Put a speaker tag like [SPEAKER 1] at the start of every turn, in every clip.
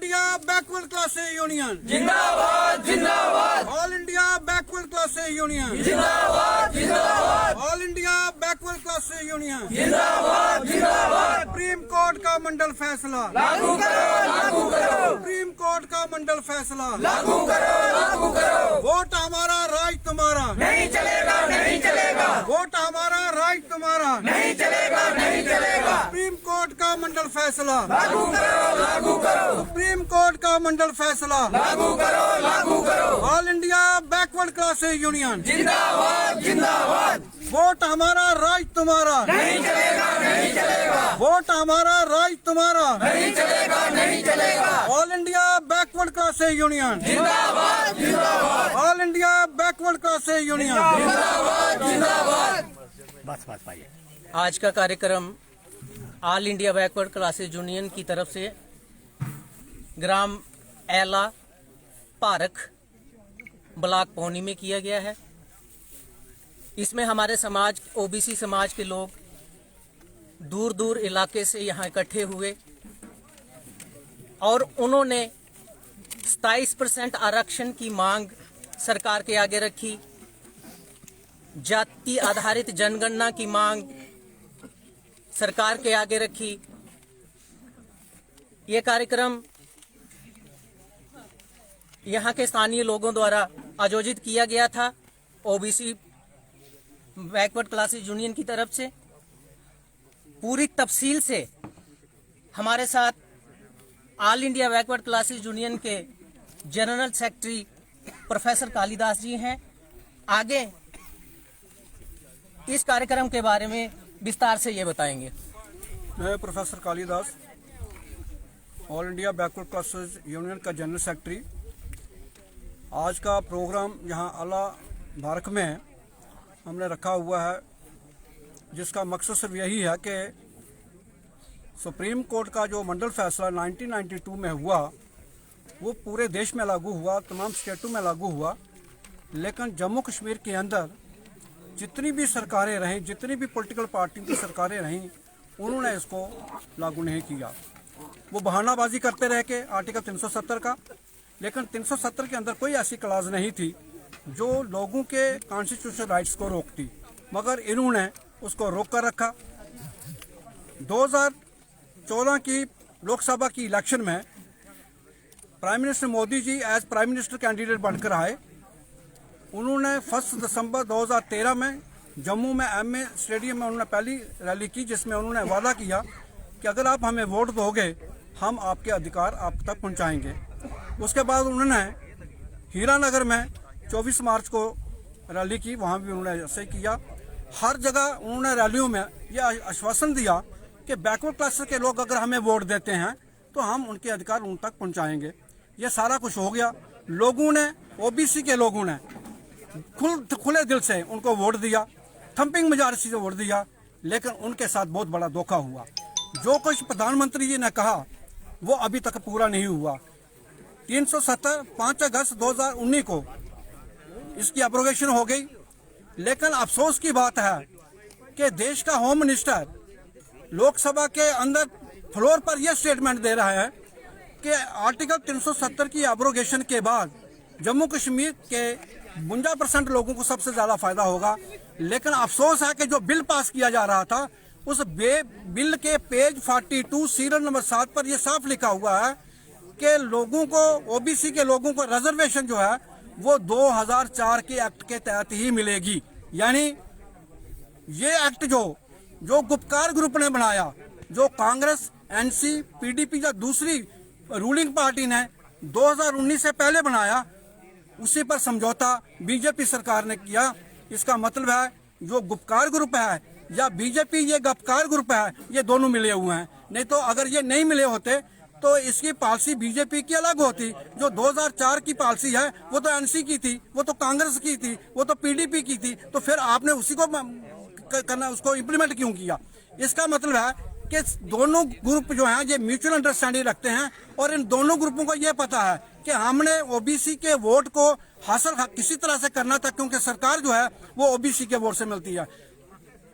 [SPEAKER 1] India backward classes union
[SPEAKER 2] जिंदाबाद जिंदाबाद।
[SPEAKER 1] All India backward classes union
[SPEAKER 2] जिंदाबाद जिंदाबाद।
[SPEAKER 1] All India backward classes union
[SPEAKER 2] जिंदाबाद जिंदाबाद।
[SPEAKER 1] सुप्रीम कोर्ट का मंडल फैसला
[SPEAKER 2] लागू करो लागू करो।
[SPEAKER 1] सुप्रीम कोर्ट का मंडल फैसला
[SPEAKER 2] लागू करो लागू करो।
[SPEAKER 1] वोट हमारा राज तुम्हारा
[SPEAKER 2] नहीं चलेगा नहीं चलेगा।
[SPEAKER 1] वोट हमारा राज तुम्हारा
[SPEAKER 2] नहीं चलेगा नहीं चलेगा।
[SPEAKER 1] सुप्रीम कोर्ट का मंडल फैसला
[SPEAKER 2] लागू करो लागू करो।
[SPEAKER 1] सुप्रीम कोर्ट का मंडल फैसला
[SPEAKER 2] लागू करो लागू करो।
[SPEAKER 1] All India backward classes union
[SPEAKER 2] जिंदाबाद जिंदाबाद।
[SPEAKER 1] वोट हमारा राज तुम्हारा
[SPEAKER 2] नहीं चलेगा नहीं चलेगा।
[SPEAKER 1] वोट हमारा राज तुम्हारा
[SPEAKER 2] नहीं चलेगा नहीं चलेगा।
[SPEAKER 1] All India backward classes union
[SPEAKER 2] जिंदाबाद जिंदाबाद।
[SPEAKER 1] All India backward classes union
[SPEAKER 2] जिंदाबाद जिंदाबाद।
[SPEAKER 3] आज का कार्यक्रम all India backward classes union की तरफ से ग्राम एला पारक ब्लॉक पौनी में किया गया है। इसमें हमारे समाज ओबीसी समाज के लोग दूर दूर इलाके से यहाँ इकट्ठे हुए और उन्होंने 27% आरक्षण की मांग सरकार के आगे रखी। जाति आधारित जनगणना की मांग सरकार के आगे रखी। ये कार्यक्रम यहाँ के स्थानीय लोगों द्वारा आयोजित किया गया था ओबीसी बैकवर्ड क्लासेस यूनियन की तरफ से। पूरी तफसील से हमारे साथ all India backward classes union के जनरल सेक्रेटरी प्रोफेसर कालिदास जी हैं। आगे इस कार्यक्रम के बारे में विस्तार से ये बताएंगे।
[SPEAKER 1] मैं professor Kalidas all India backward classes union का जनरल सेक्रेटरी। आज का प्रोग्राम यहाँ अला भारत में हमने रखा हुआ है, जिसका मकसद सिर्फ यही है कि सुप्रीम कोर्ट का जो मंडल फैसला 1992 में हुआ वो पूरे देश में लागू हुआ, तमाम स्टेटों में लागू हुआ, लेकिन जम्मू कश्मीर के अंदर जितनी भी सरकारें रहीं, जितनी भी पॉलिटिकल पार्टी की सरकारें रहीं, उन्होंने इसको लागू नहीं किया। वो बहानाबाजी करते रह के आर्टिकल 370 का, लेकिन 370 के अंदर कोई ऐसी क्लाज नहीं थी जो लोगों के कॉन्स्टिट्यूशनल राइट्स को रोकती, मगर इन्होंने उसको रोक कर रखा। 2014 की लोकसभा की इलेक्शन में prime minister Modi ji as prime minister candidate बनकर आए। उन्होंने 1 दिसंबर 2013 में जम्मू में एमए स्टेडियम में उन्होंने पहली रैली की, जिसमें उन्होंने वादा किया कि अगर आप हमें वोट दोगे हम आपके अधिकार आप तक पहुंचाएंगे। उसके बाद उन्होंने हीरानगर में 24 मार्च को रैली की, वहां भी उन्होंने ऐसे ही किया। हर जगह उन्होंने रैलियों में यह आश्वासन दिया कि बैकवर्ड क्लासेस के लोग अगर हमें वोट देते हैं तो हम उनके अधिकार उन तक पहुंचाएंगे। ये सारा कुछ हो गया। लोगों ने, ओबीसी के लोगों ने खुले दिल से उनको वोट दिया, थम्पिंग मेजॉरिटी से वोट दिया, लेकिन उनके साथ बहुत बड़ा धोखा हुआ। जो कुछ प्रधानमंत्री जी ने कहा वो अभी तक पूरा नहीं हुआ। 370 5 अगस्त 2019 को इसकी एब्रोगेशन हो गई, लेकिन अफसोस की बात है कि देश का होम मिनिस्टर लोकसभा के अंदर फ्लोर पर यह स्टेटमेंट दे रहा है कि आर्टिकल 370 की एब्रोगेशन के बाद जम्मू कश्मीर के 52% लोगों को सबसे ज्यादा फायदा होगा। लेकिन अफसोस है कि जो बिल पास किया जा रहा था उस बिल के पेज 42 सीरियल नंबर 7 पर यह साफ लिखा हुआ है कि लोगों को, ओबीसी के लोगों को रिजर्वेशन जो है वो 2004 के एक्ट के तहत ही मिलेगी। यानी ये एक्ट जो गुपकार ग्रुप ने बनाया, जो कांग्रेस, एनसी, पीडीपी या दूसरी रूलिंग पार्टी ने 2019 से पहले बनाया, उसी पर समझौता बीजेपी सरकार ने किया। इसका मतलब है जो गुपकार ग्रुप है या बीजेपी ये गुपकार ग्रुप है, ये दोनों मिले हुए हैं। नहीं तो अगर ये नहीं मिले होते तो इसकी पॉलिसी बीजेपी की अलग होती। जो 2004 की पॉलिसी है वो तो एनसी की थी, वो तो कांग्रेस की थी, वो तो पीडीपी की थी, तो फिर आपने उसी को करना, उसको इम्प्लीमेंट क्यों किया? इसका मतलब है कि दोनों ग्रुप जो हैं ये म्यूचुअल अंडरस्टैंडिंग रखते हैं और इन दोनों ग्रुपों को ये पता है कि हमने ओबीसी के वोट को हासिल किसी तरह से करना था, क्योंकि सरकार जो है वो ओबीसी के वोट से मिलती है।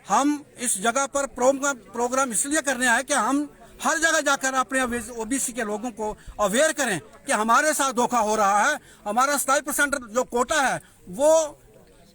[SPEAKER 1] हम इस जगह पर प्रोग्राम इसलिए करने आए कि हम हर जगह जाकर अपने ओबीसी के लोगों को अवेयर करें कि हमारे साथ धोखा हो रहा है। हमारा 27% जो कोटा है वो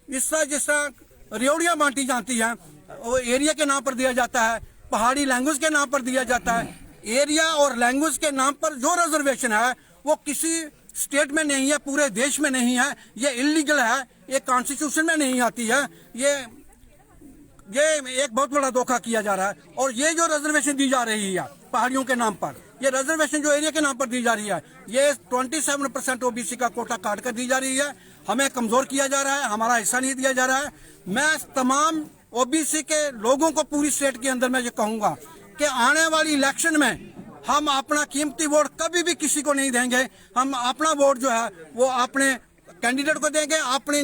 [SPEAKER 1] इस तरह जिस तरह रेवड़ियाँ बांटी जाती हैं, वो एरिया के नाम पर दिया जाता है, पहाड़ी लैंग्वेज के नाम पर दिया जाता है। एरिया और लैंग्वेज के नाम पर जो रिजर्वेशन है वो किसी स्टेट में नहीं है, पूरे देश में नहीं है, ये इलीगल है, ये कॉन्स्टिट्यूशन में नहीं आती है। ये एक बहुत बड़ा धोखा किया जा रहा है। और ये जो रिजर्वेशन दी जा रही है पहाड़ियों के नाम पर, ये रिजर्वेशन जो एरिया के नाम पर दी जा रही है, ये 27% ओबीसी का कोटा काट कर दी जा रही है। हमें कमजोर किया जा रहा है, हमारा हिस्सा नहीं दिया जा रहा है। मैं तमाम ओबीसी के लोगों को पूरी स्टेट के अंदर मैं ये कहूंगा कि आने वाली इलेक्शन में हम अपना कीमती वोट कभी भी किसी को नहीं देंगे। हम अपना वोट जो है वो अपने कैंडिडेट को देंगे, अपने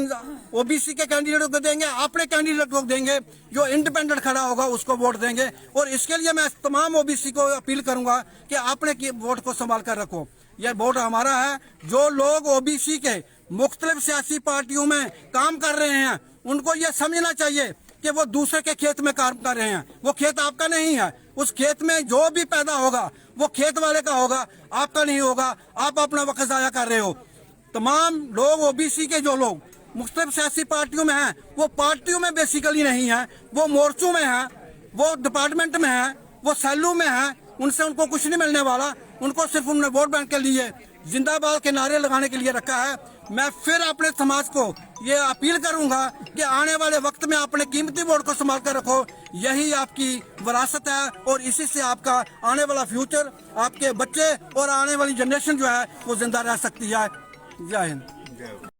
[SPEAKER 1] ओबीसी के कैंडिडेट को देंगे, अपने कैंडिडेट को देंगे, जो इंडिपेंडेंट खड़ा होगा उसको वोट देंगे। और इसके लिए मैं तमाम ओबीसी को अपील करूंगा कि अपने वोट को संभाल कर रखो। यह वोट हमारा है। जो लोग ओबीसी के मुख्तलिफ सियासी पार्टियों में काम कर रहे हैं उनको यह समझना चाहिए कि वो दूसरे के खेत में काम कर रहे हैं। वो खेत आपका नहीं है। उस खेत में जो भी पैदा होगा वो खेत वाले का होगा, आपका नहीं होगा। आप अपना वक्त जाया कर रहे हो। तमाम लोग ओबीसी के जो लोग मुख्तलिफ सियासी पार्टियों में हैं, वो पार्टियों में बेसिकली नहीं है, वो मोर्चों में है, वो डिपार्टमेंट में है, वो सेलों में है। उनसे उनको कुछ नहीं मिलने वाला। उनको सिर्फ उन्होंने वोट बैंक के लिए जिंदाबाद के नारे लगाने के लिए रखा है। मैं फिर अपने समाज को ये अपील करूंगा कि आने वाले वक्त में अपने कीमती वोट को संभाल कर रखो। यही आपकी विरासत है और इसी से आपका आने वाला फ्यूचर, आपके बच्चे और आने वाली जनरेशन जो है वो जिंदा रह सकती है। जय हिंद।